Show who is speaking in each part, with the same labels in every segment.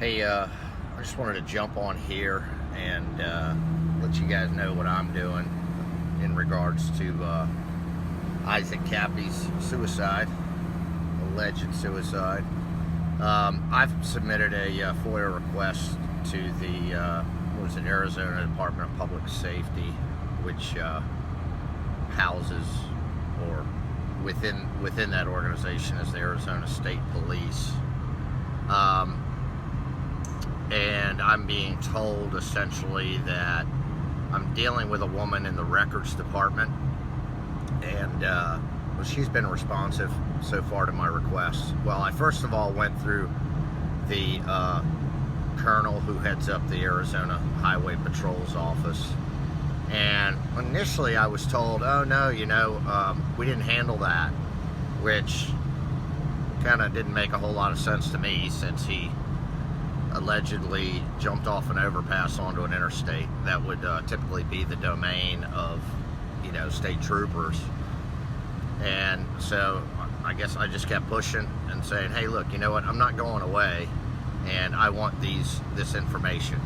Speaker 1: Hey, I just wanted to jump on here and let you guys know what I'm doing in regards to Isaac Kappy's suicide, alleged suicide. I've submitted a FOIA request to the Arizona Department of Public Safety, which houses, or within that organization is the Arizona State Police. And I'm being told essentially that I'm dealing with a woman in the records department, and well, she's been responsive so far to my requests. Well, I first of all went through the colonel who heads up the Arizona Highway Patrol's office, and initially I was told, oh no, we didn't handle that, which kind of didn't make a whole lot of sense to me, since he allegedly jumped off an overpass onto an interstate that would typically be the domain of state troopers. And so I guess I just kept pushing and saying, hey, look, you know what, I'm not going away, and I want this information,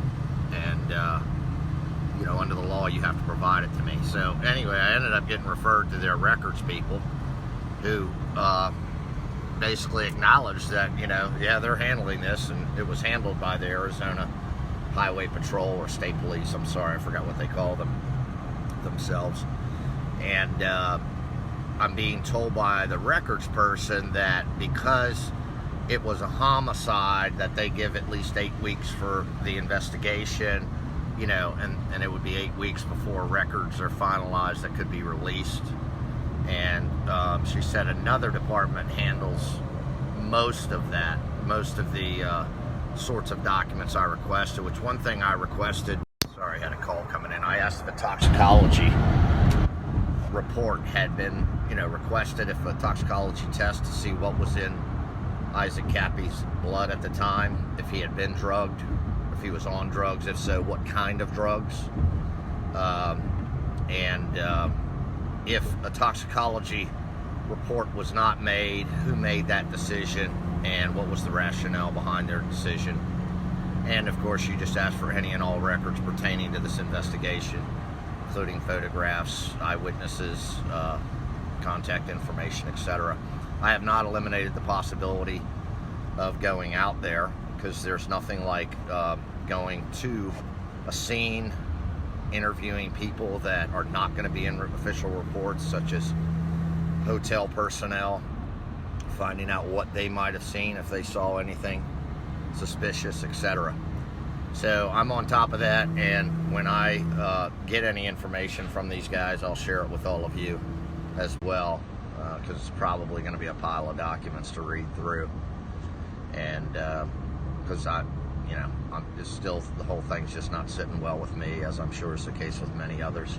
Speaker 1: and under the law you have to provide it to me. So anyway, I ended up getting referred to their records people, who basically acknowledged that, yeah, they're handling this, and it was handled by the Arizona Highway Patrol, or State Police, I'm sorry, I forgot what they call themselves. And I'm being told by the records person that because it was a homicide, that they give at least 8 weeks for the investigation, and it would be 8 weeks before records are finalized that could be released. And she said another department handles most of the sorts of documents I requested, which one thing I requested, sorry, I had a call coming in. I asked if a toxicology report had been, requested, if a toxicology test to see what was in Isaac Kappy's blood at the time, if he had been drugged, if he was on drugs, if so, what kind of drugs, if a toxicology report was not made, who made that decision, and what was the rationale behind their decision. And of course, you just asked for any and all records pertaining to this investigation, including photographs, eyewitnesses, contact information, etc. I have not eliminated the possibility of going out there, because there's nothing like going to a scene, interviewing people that are not going to be in official reports, such as hotel personnel, finding out what they might have seen, if they saw anything suspicious, etc. So I'm on top of that, and when I get any information from these guys, I'll share it with all of you as well, because it's probably going to be a pile of documents to read through, and because it's still, the whole thing's just not sitting well with me, as I'm sure is the case with many others.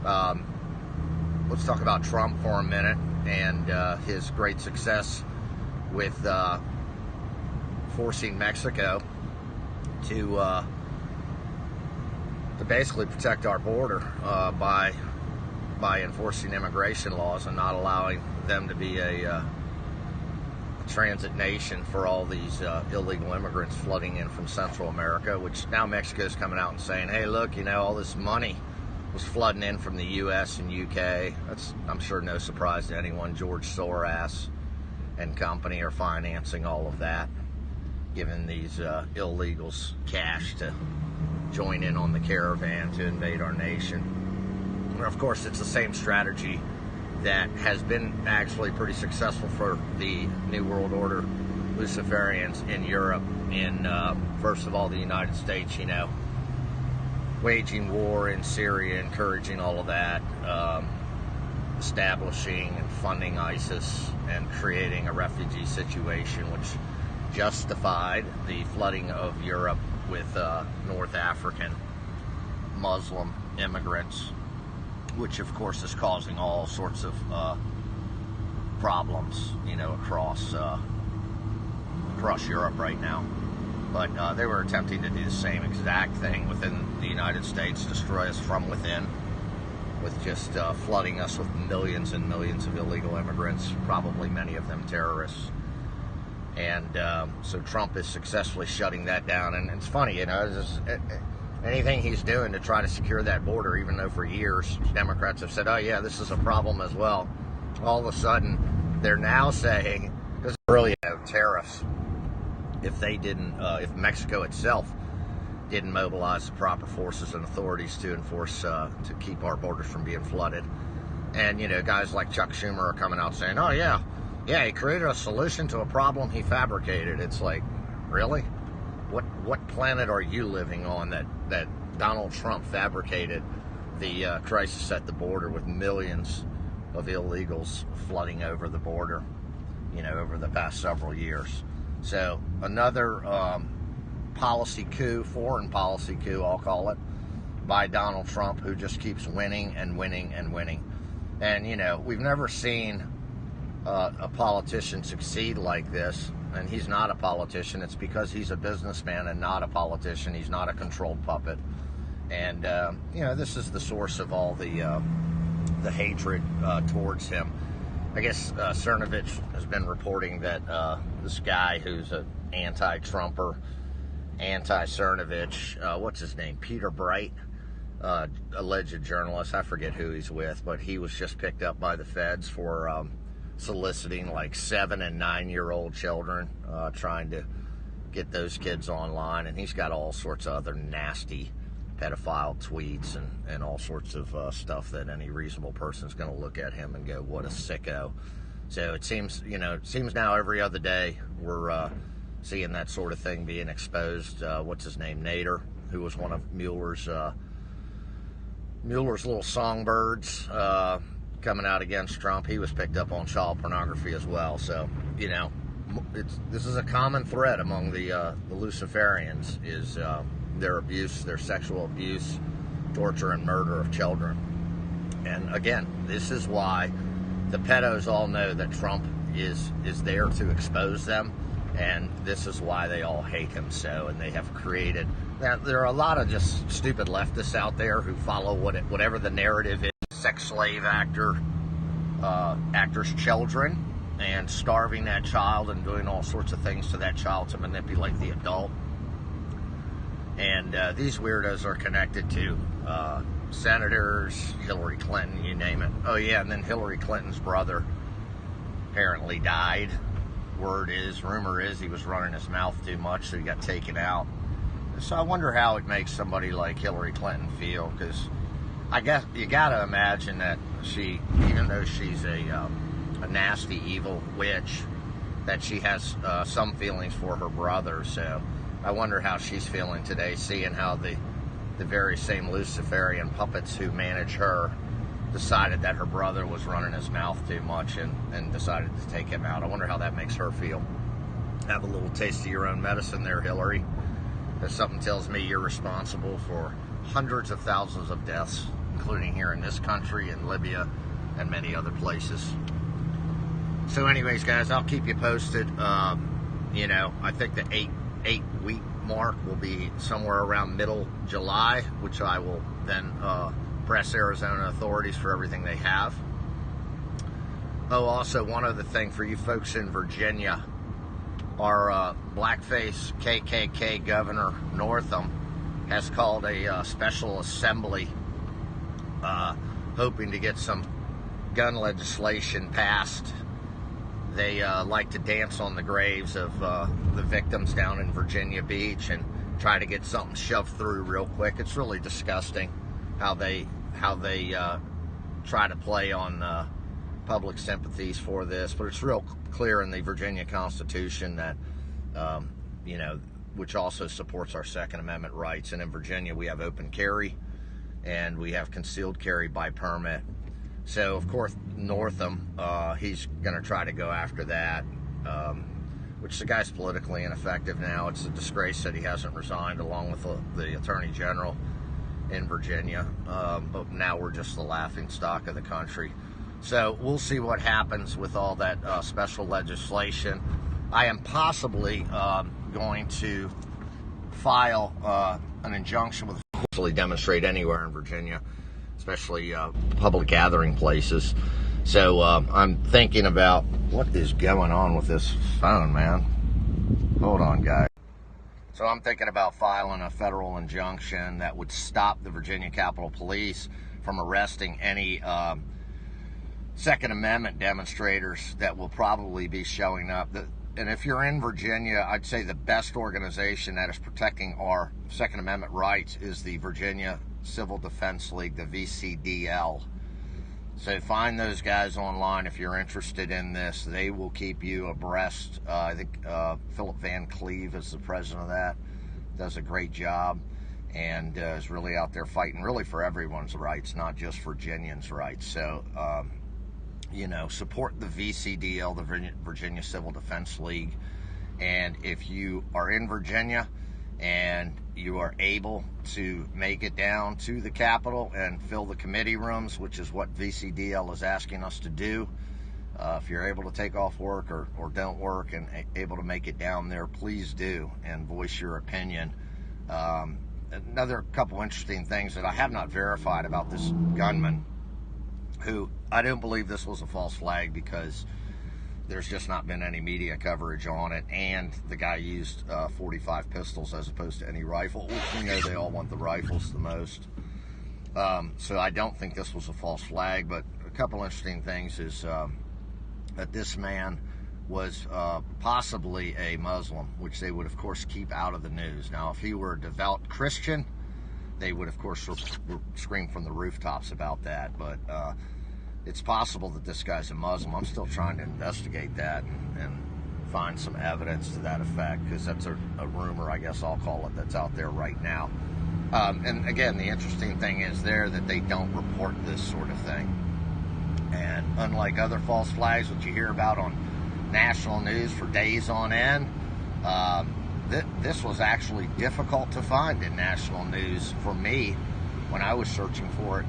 Speaker 1: Let's talk about Trump for a minute, and his great success with forcing Mexico to basically protect our border by enforcing immigration laws and not allowing them to be a transit nation for all these illegal immigrants flooding in from Central America, which now Mexico's coming out and saying, hey, look, all this money was flooding in from the US and UK. That's, I'm sure, no surprise to anyone. George Soros and company are financing all of that, giving these illegals cash to join in on the caravan to invade our nation. And of course, it's the same strategy that has been actually pretty successful for the New World Order Luciferians in Europe, in first of all the United States, waging war in Syria, encouraging all of that, establishing and funding ISIS, and creating a refugee situation which justified the flooding of Europe with North African Muslim immigrants, which of course is causing all sorts of problems, across Europe right now. But they were attempting to do the same exact thing within the United States, destroy us from within, with just flooding us with millions and millions of illegal immigrants, probably many of them terrorists. And so Trump is successfully shutting that down. And it's funny, anything he's doing to try to secure that border, even though for years Democrats have said, oh yeah, this is a problem as well. All of a sudden, they're now saying, because really tariffs, if they didn't, if Mexico itself didn't mobilize the proper forces and authorities to enforce, to keep our borders from being flooded. And, guys like Chuck Schumer are coming out saying, oh yeah, he created a solution to a problem he fabricated. It's like, really? What planet are you living on that Donald Trump fabricated the crisis at the border with millions of illegals flooding over the border, over the past several years? So another policy coup, foreign policy coup, I'll call it, by Donald Trump, who just keeps winning and winning and winning. And, we've never seen a politician succeed like this, and he's not a politician. It's because he's a businessman and not a politician. He's not a controlled puppet. And, this is the source of all the hatred towards him. I guess Cernovich has been reporting that this guy who's an anti-Trumper, anti-Cernovich, what's his name, Peter Bright, alleged journalist, I forget who he's with, but he was just picked up by the feds for soliciting like 7- and 9-year-old children, trying to get those kids online, and he's got all sorts of other nasty pedophile tweets and all sorts of stuff that any reasonable person is going to look at him and go, what a sicko. So it seems now every other day we're seeing that sort of thing being exposed. What's his name, Nader, who was one of Mueller's little songbirds, coming out against Trump. He was picked up on child pornography as well. So, this is a common thread among the Luciferians, is their abuse, their sexual abuse, torture, and murder of children. And again, this is why the pedos all know that Trump is there to expose them, and this is why they all hate him so. And they have created, now there are a lot of just stupid leftists out there who follow whatever the narrative is, sex slave actor's children, and starving that child and doing all sorts of things to that child to manipulate the adult. And these weirdos are connected to senators, Hillary Clinton, you name it. Oh yeah, and then Hillary Clinton's brother apparently died. Rumor is he was running his mouth too much, so he got taken out. So I wonder how it makes somebody like Hillary Clinton feel, because I guess you gotta imagine that she, even though she's a nasty, evil witch, that she has some feelings for her brother. So I wonder how she's feeling today, seeing how the very same Luciferian puppets who manage her decided that her brother was running his mouth too much and decided to take him out. I wonder how that makes her feel. Have a little taste of your own medicine there, Hillary. Because something tells me you're responsible for hundreds of thousands of deaths, including here in this country, in Libya, and many other places. So anyways, guys, I'll keep you posted. I think the 8-week mark will be somewhere around middle July, which I will then press Arizona authorities for everything they have. Oh, also, one other thing for you folks in Virginia, our blackface KKK governor, Northam, has called a special assembly, hoping to get some gun legislation passed. They like to dance on the graves of the victims down in Virginia Beach and try to get something shoved through real quick. It's really disgusting how they try to play on public sympathies for this, but it's real clear in the Virginia Constitution that which also supports our Second Amendment rights. And in Virginia, we have open carry and we have concealed carry by permit. So, of course, Northam, he's going to try to go after that, which the guy's politically ineffective now. It's a disgrace that he hasn't resigned, along with the Attorney General in Virginia. But now we're just the laughing stock of the country. So we'll see what happens with all that special legislation. I am possibly going to file an injunction with hopefully demonstrate anywhere in Virginia, especially public gathering places. So I'm thinking about what is going on with this phone, man. Hold on, guys. So I'm thinking about filing a federal injunction that would stop the Virginia Capitol Police from arresting any Second Amendment demonstrators that will probably be showing up. And if you're in Virginia, I'd say the best organization that is protecting our Second Amendment rights is the Virginia Civil Defense League, the VCDL. So find those guys online if you're interested in this. They will keep you abreast. I think Philip Van Cleve is the president of that. Does a great job and is really out there fighting really for everyone's rights, not just Virginians' rights. So, you know, support the VCDL, the Virginia Civil Defense League. And if you are in Virginia and you are able to make it down to the Capitol and fill the committee rooms, which is what VCDL is asking us to do. If you're able to take off work or don't work and able to make it down there, please do and voice your opinion. Another couple interesting things that I have not verified about this gunman, who I don't believe this was a false flag because there's just not been any media coverage on it, and the guy used 45 pistols as opposed to any rifle, which we know they all want the rifles the most. So I don't think this was a false flag, but a couple interesting things is that this man was possibly a Muslim, which they would, of course, keep out of the news. Now, if he were a devout Christian, they would, of course, scream from the rooftops about that, but it's possible that this guy's a Muslim. I'm still trying to investigate that and find some evidence to that effect, because that's a rumor, I guess I'll call it, that's out there right now. And again, the interesting thing is there that they don't report this sort of thing. And unlike other false flags which you hear about on national news for days on end, this was actually difficult to find in national news for me when I was searching for it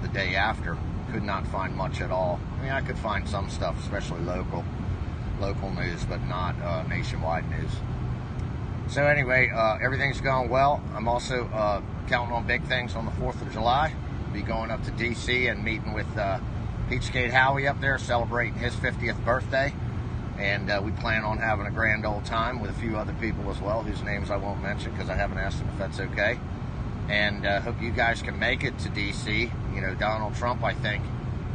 Speaker 1: the day after. Could not find much at all. I mean, I could find some stuff, especially local news, but not nationwide news. So anyway, everything's going well. I'm also counting on big things on the 4th of July. I'll be going up to D.C. and meeting with Peachgate Howie up there, celebrating his 50th birthday. And we plan on having a grand old time with a few other people as well, whose names I won't mention because I haven't asked them if that's okay. And hope you guys can make it to D.C. You know, Donald Trump, I think,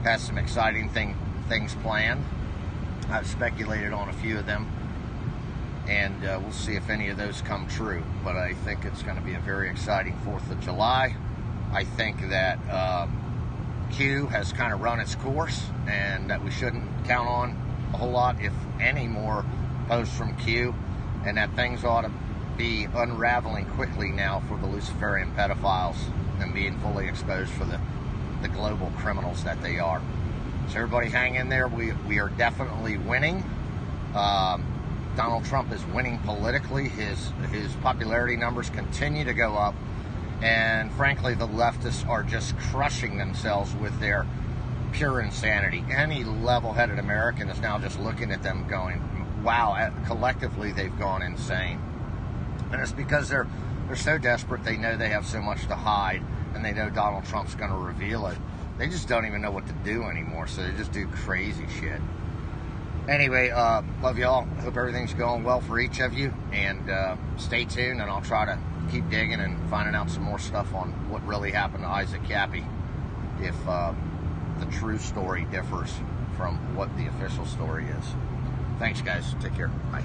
Speaker 1: has some exciting things planned. I've speculated on a few of them, and we'll see if any of those come true. But I think it's going to be a very exciting 4th of July. I think that Q has kind of run its course, and that we shouldn't count on a whole lot, if any, more posts from Q, and that things ought to be unraveling quickly now for the Luciferian pedophiles and being fully exposed for the global criminals that they are. So everybody hang in there. We are definitely winning. Donald Trump is winning politically. His popularity numbers continue to go up, and frankly the leftists are just crushing themselves with their pure insanity. Any level-headed American is now just looking at them going, wow, collectively they've gone insane. And it's because they're so desperate. They know they have so much to hide, and they know Donald Trump's going to reveal it. They just don't even know what to do anymore, so they just do crazy shit. Anyway, love y'all. Hope everything's going well for each of you, and stay tuned, and I'll try to keep digging and finding out some more stuff on what really happened to Isaac Kappy, if the true story differs from what the official story is. Thanks, guys. Take care. Bye.